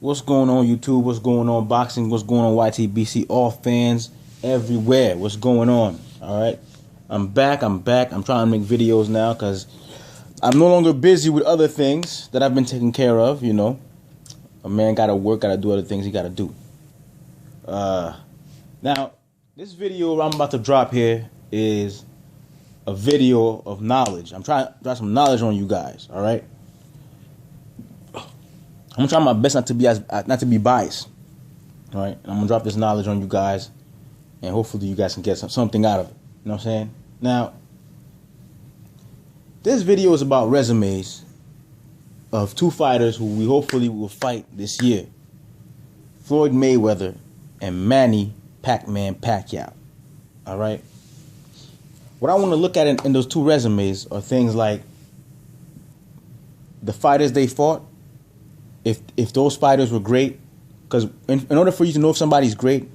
What's going on YouTube? What's going on boxing? What's going on YTBC? All fans everywhere. What's going on? All right. I'm back. I'm trying to make videos now because I'm no longer busy with other things that I've been taking care of. You know, a man got to work, got to do other things he got to do. Now, this video I'm about to drop here is a video of knowledge. I'm trying to drop some knowledge on you guys. All right. I'm trying my best not to be biased. All right. And I'm gonna drop this knowledge on you guys, and hopefully you guys can get something out of it. You know what I'm saying? Now, this video is about resumes of two fighters who we hopefully will fight this year: Floyd Mayweather and Manny Pac-Man Pacquiao. All right. What I want to look at in those two resumes are things like the fighters they fought. If those fighters were great, because in order for you to know if somebody's great,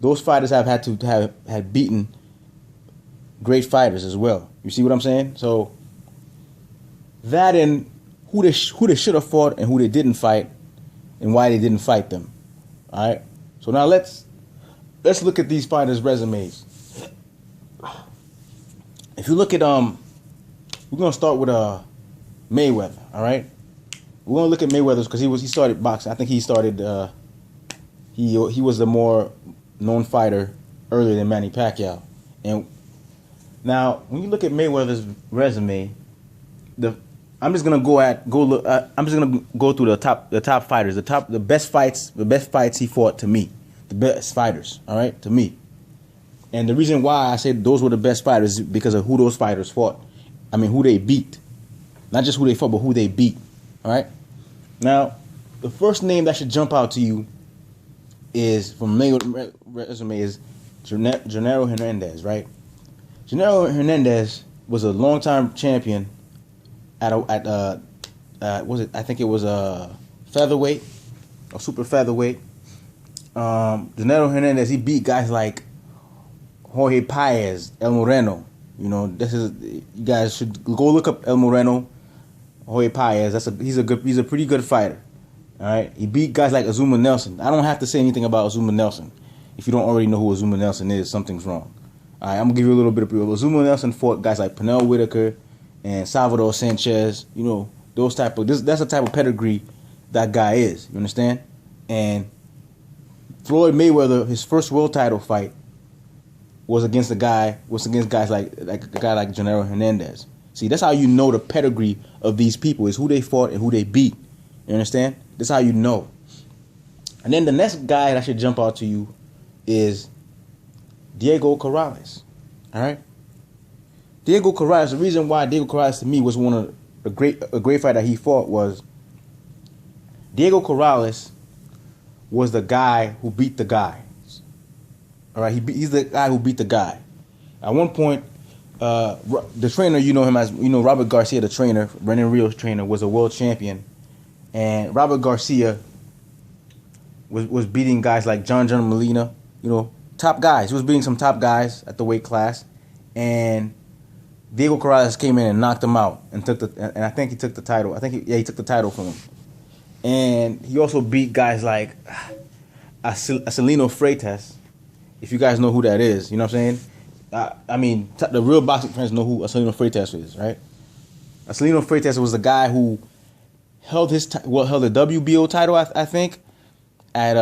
those fighters have had to have beaten great fighters as well. You see what I'm saying? So that and who they should have fought and who they didn't fight and why they didn't fight them. All right. So now let's look at these fighters' resumes. If you look at we're gonna start with Mayweather. All right. We're gonna look at Mayweather's because he started boxing. I think he started he was the more known fighter earlier than Manny Pacquiao. And now when you look at Mayweather's resume, I'm just gonna go through the top fighters, the best fights he fought to me, the best fighters. All right, to me. And the reason why I say those were the best fighters is because of who those fighters fought. I mean, who they beat, not just who they fought, but who they beat. All right. Now, the first name that should jump out to you is from Mayweather's resume is Genaro Hernandez, right? Genaro Hernandez was a longtime champion at I think it was a featherweight or super featherweight. Genaro Hernandez, he beat guys like Jorge Paez, El Moreno. You know, you guys should go look up El Moreno. Jorge Paez, he's a pretty good fighter. All right, he beat guys like Azuma Nelson. I don't have to say anything about Azuma Nelson. If you don't already know who Azuma Nelson is, something's wrong. All right, I'm gonna give you a little bit of proof. Azuma Nelson fought guys like Pernell Whitaker and Salvador Sanchez. You know, that's the type of pedigree that guy is. You understand? And Floyd Mayweather, his first world title fight was against guys like a guy like Genaro Hernandez. See, that's how you know the pedigree of these people is who they fought and who they beat. You understand? That's how you know. And then the next guy that should jump out to you is Diego Corrales. All right? Diego Corrales, the reason why Diego Corrales to me was one of a great fight that he fought was Diego Corrales was the guy who beat the guy. All right? He's the guy who beat the guy. At one point, the trainer, you know him as, you know, Robert Garcia, the trainer, Brendan Rios' trainer, was a world champion, and Robert Garcia was beating guys like John Molina, you know, top guys. He was beating some top guys at the weight class, and Diego Corrales came in and knocked him out and I think he took the title. He took the title from him, and he also beat guys like Acelino Freitas, if you guys know who that is. You know what I'm saying? I mean, the real boxing fans know who Acelino Freitas is, right? Acelino Freitas was the guy who held the WBO title, I think, at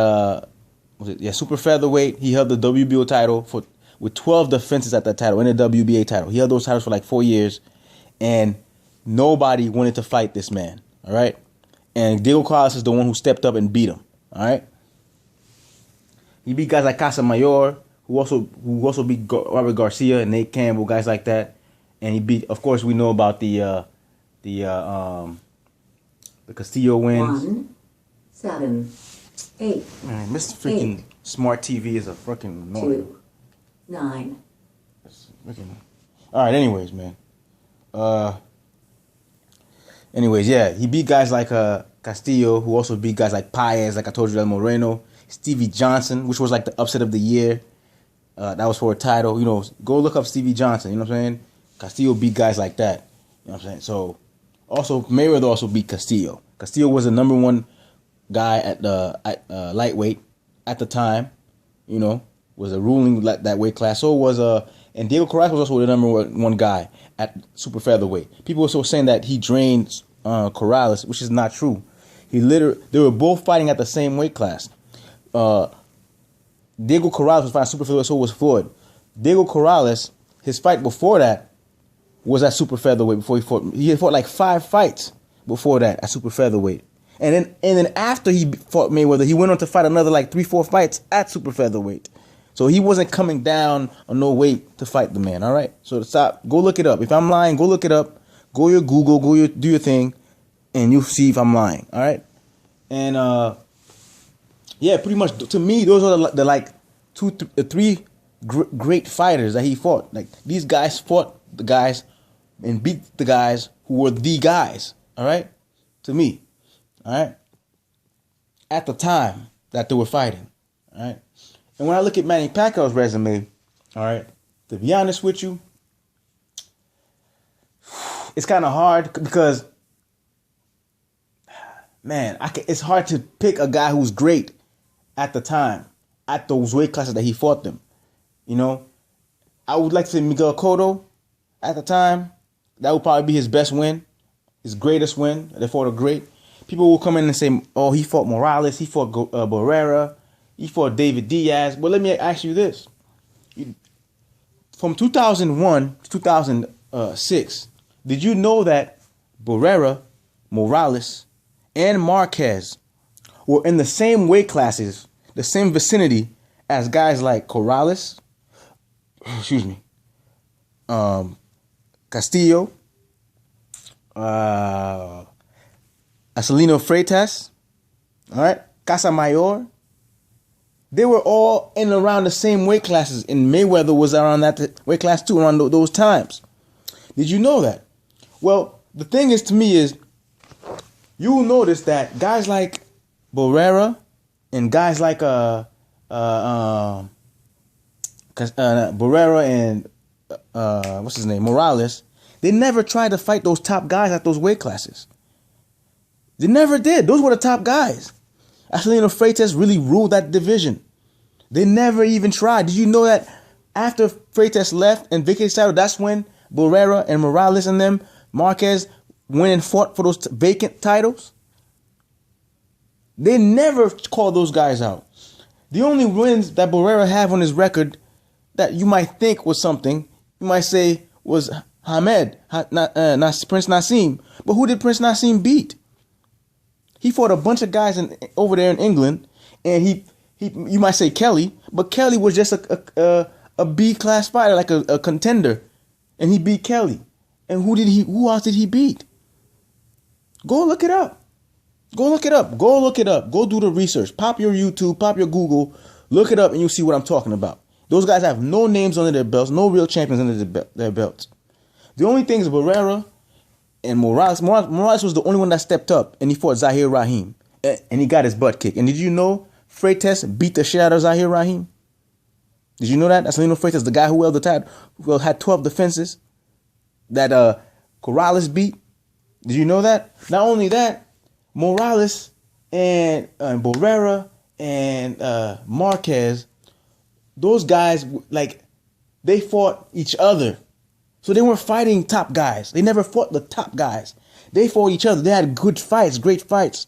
super featherweight. He held the WBO title with 12 defenses at that title, in the WBA title. He held those titles for like 4 years, and nobody wanted to fight this man. All right, and Diego Corrales is the one who stepped up and beat him. All right, he beat guys like Casamayor, who also beat Robert Garcia and Nate Campbell, guys like that, and he beat. Of course, we know about the Castillo wins. 1, 7, 8. Man, Mr. Freaking Smart TV is a freaking annoying. 2, 9. All right. Anyways, man. Yeah, he beat guys like Castillo, who also beat guys like Paez, like I told you, El Moreno, Stevie Johnson, which was like the upset of the year. That was for a title. You know, go look up Stevie Johnson. You know what I'm saying? Castillo beat guys like that. You know what I'm saying? So, also, Mayweather also beat Castillo. Castillo was the number one guy at the lightweight at the time. You know, was a ruling that weight class. So was and Diego Corrales was also the number one guy at super featherweight. People were also saying that he drained Corrales, which is not true. They were both fighting at the same weight class. Diego Corrales was fighting super featherweight, so was Floyd. Diego Corrales, his fight before that was at super featherweight. He had fought like 5 fights before that at super featherweight. And then after he fought Mayweather, he went on to fight another like 3-4 fights at super featherweight. So he wasn't coming down on no weight to fight the man. All right. So go look it up. If I'm lying, go look it up. Go your Google. Do your thing, and you'll see if I'm lying. All right. And yeah, pretty much to me, those are the like 3 great fighters that he fought. Like these guys fought the guys and beat the guys who were the guys. All right. To me. All right. At the time that they were fighting. All right. And when I look at Manny Pacquiao's resume, all right, to be honest with you, it's kind of hard because, man, it's hard to pick a guy who's great at the time, at those weight classes that he fought them. You know, I would like to say Miguel Cotto at the time. That would probably be his best win, his greatest win. They fought a great. People will come in and say, oh, he fought Morales, he fought Barrera. He fought David Diaz. But let me ask you this. From 2001 to 2006, did you know that Barrera, Morales, and Marquez were in the same weight classes, the same vicinity as guys like Corrales, Castillo, Acelino Freitas, all right, Casamayor? They were all in around the same weight classes, and Mayweather was around that weight class too, around those times. Did you know that? Well, the thing is, to me, is you will notice that guys like Barrera and guys like Barrera and what's his name, Morales, they never tried to fight those top guys at those weight classes. They never did. Those were the top guys. Acelino Freitas really ruled that division. They never even tried. Did you know that after Freitas left and vacated his title, that's when Barrera and Morales and them, Marquez, went and fought for those vacant titles? They never called those guys out. The only wins that Barrera had on his record that you might think was something, you might say was Hamed, not Prince Nassim. But who did Prince Nassim beat? He fought a bunch of guys over there in England, and you might say Kelly, but Kelly was just a B class fighter, like a contender, and he beat Kelly. And who else did he beat? Go look it up. Go look it up. Go do the research. Pop your YouTube, pop your Google, look it up, and you'll see what I'm talking about. Those guys have no names under their belts, no real champions under their belts. The only thing is Barrera and Morales. Morales was the only one that stepped up, and he fought Zahir Rahim, and he got his butt kicked. And did you know Freitas beat the shit out of Zahir Rahim? Did you know that? That's Acelino Freitas, the guy who held the title, who had 12 defenses that Corrales beat. Did you know that? Not only that, Morales and Barrera and Marquez, those guys, like, they fought each other. So they weren't fighting top guys. They never fought the top guys. They fought each other. They had good fights, great fights.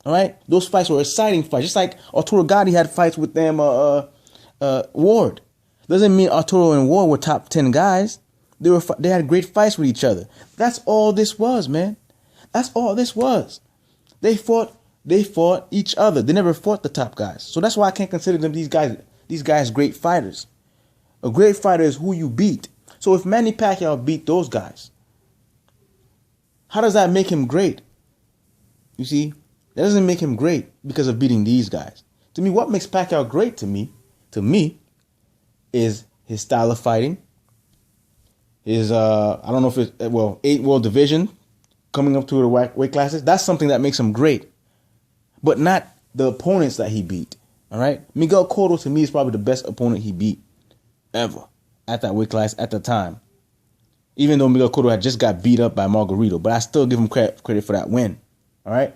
All right? Those fights were exciting fights. Just like Arturo Gatti had fights with them, Ward. Doesn't mean Arturo and Ward were top 10 guys. They had great fights with each other. That's all this was, man. That's all this was. They fought each other. They never fought the top guys. So that's why I can't consider them these guys great fighters. A great fighter is who you beat. So if Manny Pacquiao beat those guys, how does that make him great? You see, that doesn't make him great because of beating these guys. To me, what makes Pacquiao great to me, is his style of fighting. His, I don't know if it's, 8 world division, coming up to the weight classes. That's something that makes him great. But not the opponents that he beat. All right? Miguel Cotto, to me, is probably the best opponent he beat ever at that weight class at the time. Even though Miguel Cotto had just got beat up by Margarito. But I still give him credit for that win. All right?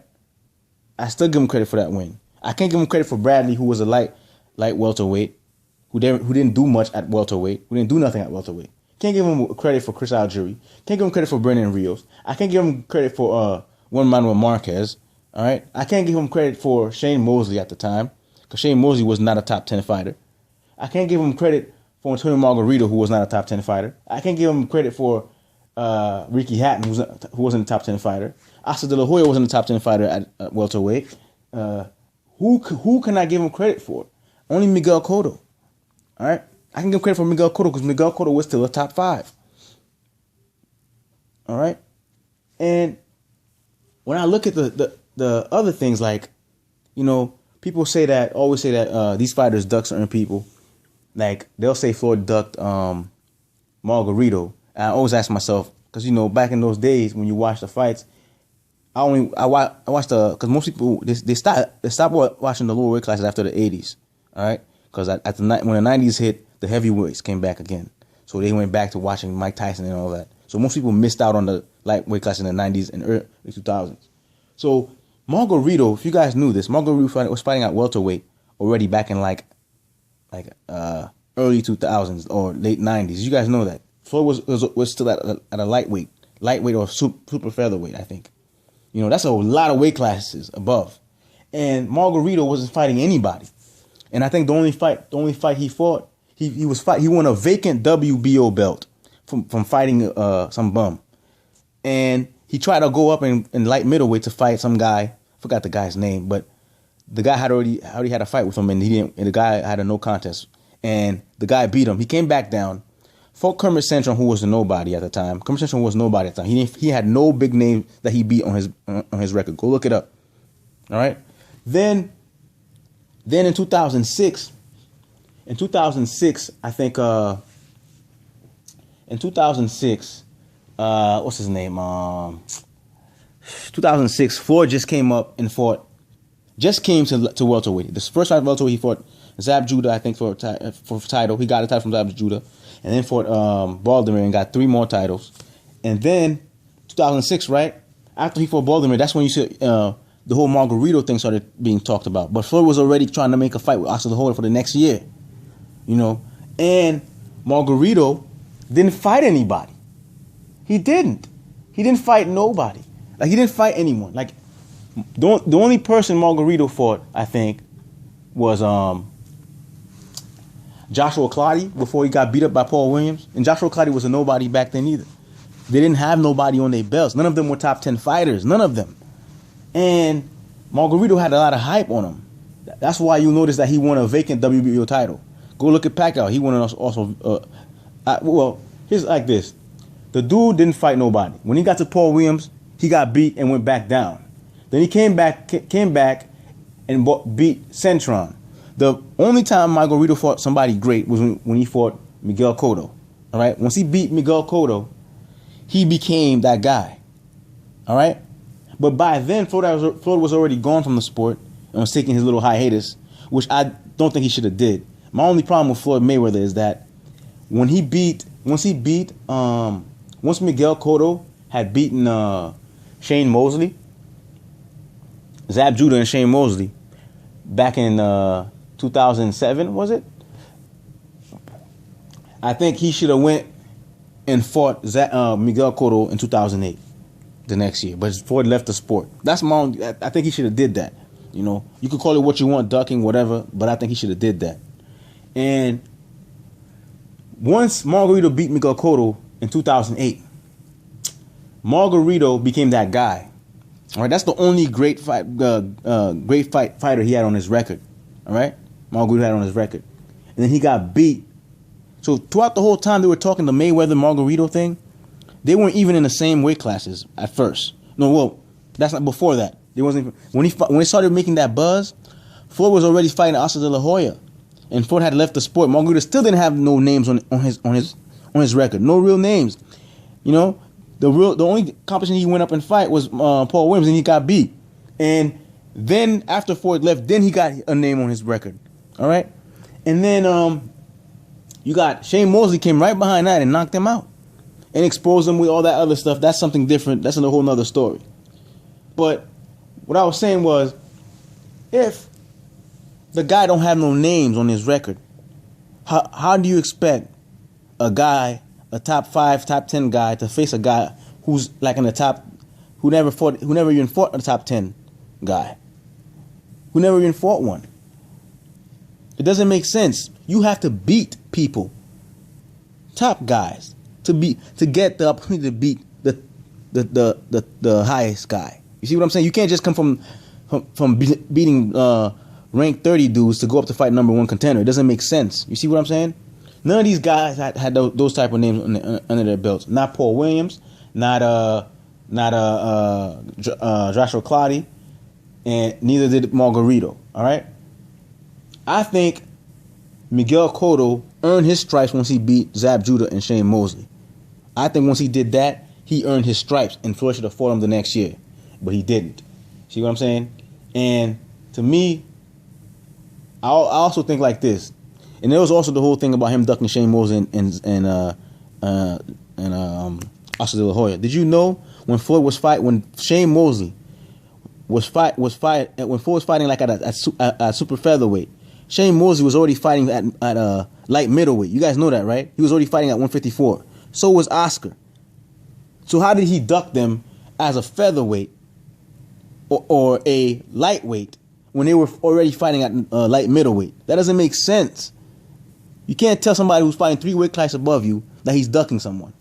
I still give him credit for that win. I can't give him credit for Bradley, who was a light welterweight, who didn't do much at welterweight, who didn't do nothing at welterweight. Can't give him credit for Chris Algieri. Can't give him credit for Brendan Rios. I can't give him credit for Juan Manuel Marquez. All right, I can't give him credit for Shane Mosley at the time, because Shane Mosley was not a top 10 fighter. I can't give him credit for Antonio Margarito, who was not a top 10 fighter. I can't give him credit for Ricky Hatton, who wasn't a top 10 fighter. Asa De La Hoya wasn't a top 10 fighter at welterweight. Who can I give him credit for? Only Miguel Cotto. All right, I can give credit for Miguel Cotto because Miguel Cotto was still a top 5. All right, and when I look at the other things, like, you know, people always say that these fighters duck certain people. Like, they'll say Floyd ducked Margarito. And I always ask myself, because, you know, back in those days when you watch the fights, I watched because most people they stopped watching the lower weight classes after the 80s. All right, because when the 90s hit, the heavyweights came back again, so they went back to watching Mike Tyson and all that. So most people missed out on the lightweight class in the 90s and early 2000s. So Margarito, if you guys knew this, Margarito was fighting at welterweight already back in like early 2000s or late 90s. You guys know that. Floyd was still at a lightweight or super featherweight, I think. You know, that's a lot of weight classes above. And Margarito wasn't fighting anybody. And I think the only fight he fought, he won a vacant WBO belt from fighting some bum. And he tried to go up in light middleweight to fight some guy. Forgot the guy's name, but the guy had already had a fight with him, and the guy had a no contest. And the guy beat him. He came back down, fought Kermit Cintron, who was a nobody at the time. Kermit Cintron was nobody at the time. He had no big name that he beat on his record. Go look it up. All right. Then in 2006, I think in 2006, what's his name? 2006, Floyd just came up and fought. Just came to welterweight. This first fight welterweight, he fought Zab Judah, I think, for title. He got a title from Zab Judah, and then fought Baldomir and got 3 more titles. And then 2006, right after he fought Baldomir, that's when you see the whole Margarito thing started being talked about. But Floyd was already trying to make a fight with Asa De La Hoya for the next year, you know. And Margarito didn't fight anybody. He didn't fight nobody. Like, he didn't fight anyone. Like, the only person Margarito fought, I think, was Joshua Clottey before he got beat up by Paul Williams. And Joshua Clottey was a nobody back then either. They didn't have nobody on their belts. None of them were top 10 fighters. None of them. And Margarito had a lot of hype on him. That's why you notice that he won a vacant WBO title. Go look at Pacquiao. He won also. Well, here's like this. The dude didn't fight nobody. When he got to Paul Williams, he got beat and went back down. Then he came back and beat Cintron. The only time Margarito fought somebody great was when he fought Miguel Cotto. All right. Once he beat Miguel Cotto, he became that guy. All right. But by then, Floyd was already gone from the sport and was taking his little hiatus, which I don't think he should have did. My only problem with Floyd Mayweather is that once Miguel Cotto had beaten Shane Mosley, Zab Judah and Shane Mosley, back in 2007, was it? I think he should have went and fought Miguel Cotto in 2008, the next year. But Floyd left the sport. That's my own. I think he should have did that. You know, you could call it what you want, ducking, whatever, but I think he should have did that. And once Margarito beat Miguel Cotto in 2008, Margarito became that guy. All right, that's the only great fighter he had on his record. All right, Margarito had on his record, and then he got beat. So throughout the whole time they were talking the Mayweather Margarito thing, they weren't even in the same weight classes at first. No, well, that's not before that. They wasn't even, when they started making that buzz. Floyd was already fighting Asa De La Hoya, and Floyd had left the sport. Margarito still didn't have no names on his record, no real names. You know. The only competition he went up and fight was Paul Williams, and he got beat. And then after Floyd left, then he got a name on his record. All right, and then you got Shane Mosley came right behind that and knocked him out and exposed him with all that other stuff. That's something different. That's a whole nother story. But what I was saying was if the guy don't have no names on his record, how do you expect a guy, a top 5, top 10 guy, to face a guy who's like in the top, who never even fought a top 10 guy, who never even fought one? It doesn't make sense. You have to beat people, top guys, to get the opportunity to beat the highest guy. You see what I'm saying? You can't just come from beating ranked 30 dudes to go up to fight number 1 contender. It doesn't make sense. You see what I'm saying? None of these guys had those type of names under their belts. Not Paul Williams, not Joshua Clottey, and neither did Margarito. All right. I think Miguel Cotto earned his stripes once he beat Zab Judah and Shane Mosley. I think once he did that, he earned his stripes, and Floyd should have fought him the next year, but he didn't. See what I'm saying? And to me, I also think like this, and there was also the whole thing about him ducking Shane Mosley and Oscar De La Hoya. Did you know when Shane Mosley when Floyd was fighting like at super featherweight, Shane Mosley was already fighting at light middleweight. You guys know that, right? He was already fighting at 154. So was Oscar. So how did he duck them as a featherweight or a lightweight when they were already fighting at light middleweight? That doesn't make sense. You can't tell somebody who's fighting 3 weight classes above you that he's ducking someone.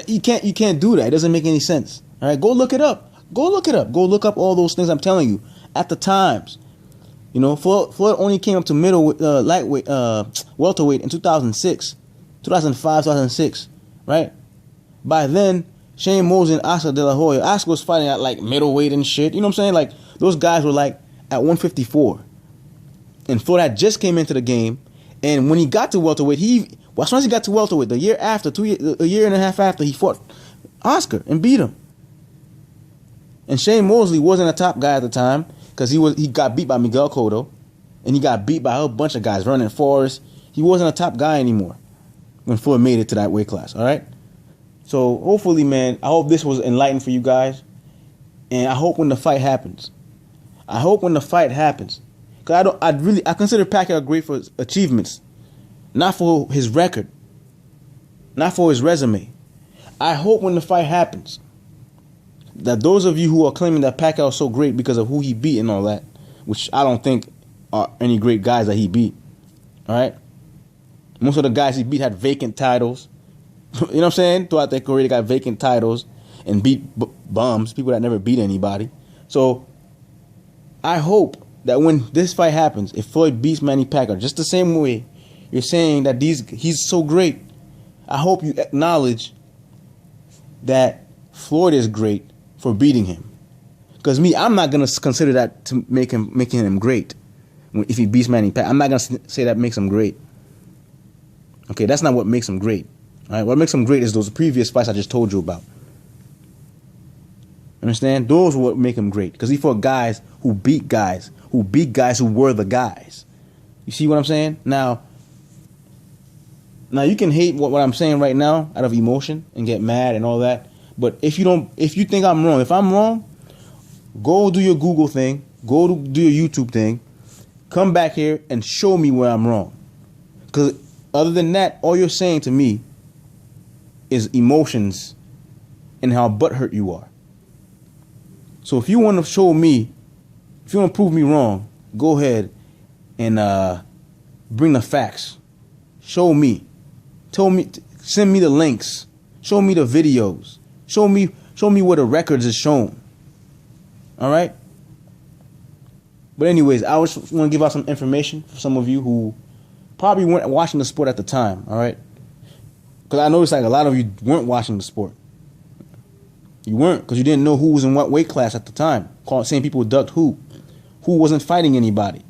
You can't do that. It doesn't make any sense. All right, go look it up. Go look it up. Go look up all those things I'm telling you at the times. You know, Floyd only came up to lightweight, welterweight in 2005, 2006, right? By then, Shane Mosley and Oscar De La Hoya, Oscar was fighting at like middleweight and shit. You know what I'm saying? Like those guys were like at 154, and Floyd had just came into the game. And when he got to welterweight, as soon as he got to welterweight, a year and a half after, he fought Oscar and beat him. And Shane Mosley wasn't a top guy at the time because he got beat by Miguel Cotto, and he got beat by a whole bunch of guys, Vernon Forrest. He wasn't a top guy anymore when Floyd made it to that weight class. All right. So hopefully, man, I hope this was enlightening for you guys, and I hope when the fight happens, because I consider Pacquiao great for his achievements, not for his record, not for his resume. I hope when the fight happens that those of you who are claiming that Pacquiao is so great because of who he beat and all that, which I don't think are any great guys that he beat, all right? Most of the guys he beat had vacant titles. You know what I'm saying? Throughout their career, they got vacant titles and beat bums, people that never beat anybody. So I hope that when this fight happens, if Floyd beats Manny Pacquiao, just the same way you're saying that he's so great, I hope you acknowledge that Floyd is great for beating him. Because I'm not gonna consider that to making him great. If he beats Manny Pacquiao, I'm not gonna say that makes him great. Okay, that's not what makes him great. All right, what makes him great is those previous fights I just told you about. Understand? Those are what make him great. Because he fought guys who beat guys who were the guys. You see what I'm saying? Now you can hate what I'm saying right now out of emotion and get mad and all that. But if you think I'm wrong, if I'm wrong, go do your Google thing, go do your YouTube thing, come back here and show me where I'm wrong. Because other than that, all you're saying to me is emotions and how butthurt you are. So if you want to show me, if you want to prove me wrong, go ahead and bring the facts. Show me. Send me the links. Show me the videos. Show me where the records is shown. All right? But anyways, I just want to give out some information for some of you who probably weren't watching the sport at the time, all right? Because I noticed like a lot of you weren't watching the sport. You weren't, because you didn't know who was in what weight class at the time. Saying people ducked who wasn't fighting anybody.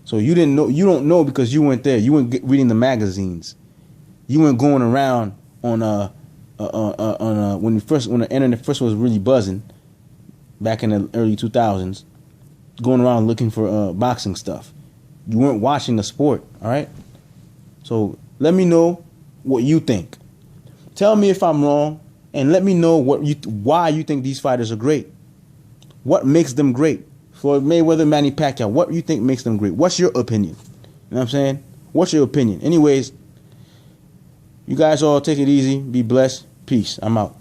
So you didn't know. You don't know because you weren't there. You weren't reading the magazines. You weren't going around on when the internet first was really buzzing back in the early 2000s, going around looking for boxing stuff. You weren't watching the sport, all right? So let me know what you think. Tell me if I'm wrong, and let me know why you think these fighters are great. What makes them great? Floyd Mayweather, Manny Pacquiao. What do you think makes them great? What's your opinion? You know what I'm saying? What's your opinion? Anyways, you guys all take it easy. Be blessed. Peace. I'm out.